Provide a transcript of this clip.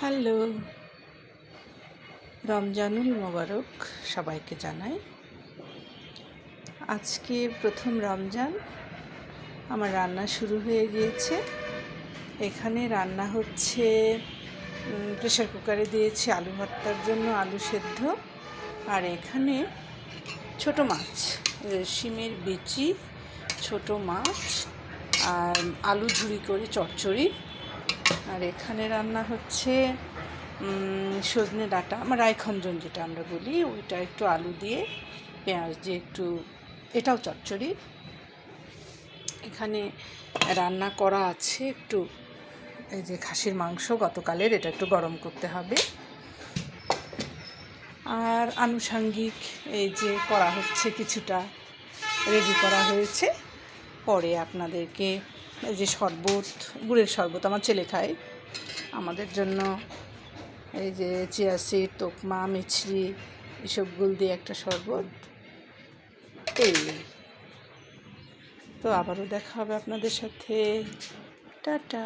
Hello, রমজানুল মোবারক সবাইকে জানাই। আজকে প্রথম রমজান, আমার রান্না শুরু হয়ে গিয়েছে। এখানে রান্না হচ্ছে, প্রেশার কুকারে দিয়েছি আলু ভর্তার জন্য আলু সেদ্ধ। আর এখানে ছোট মাছ, শিমের বিচি, ছোট মাছ আর আলু ঝুরি করে চচ্চড়ি। আর এখানে রান্না হচ্ছে সজনে ডাঁটা, আমার রায়খঞ্জন যেটা আমরা বলি, ওইটা একটু আলু দিয়ে পেঁয়াজ দিয়ে একটু, এটাও চচ্চড়ি। এখানে রান্না করা আছে একটু, এই যে খাসির মাংস গতকালের, এটা একটু গরম করতে হবে। আর আনুষাঙ্গিক এই যে করা হচ্ছে, কিছুটা রেডি করা হয়েছে। পরে আপনাদেরকে এই যে শরবত, গুড়ের শরবত আমার ছেলে খায়, আমাদের জন্য এই যে চিয়া সিড, তোকমা, মিছরি, এসব গুল দিয়ে একটা শরবত। এই তো আবারও দেখা হবে আপনাদের সাথে। টাটা।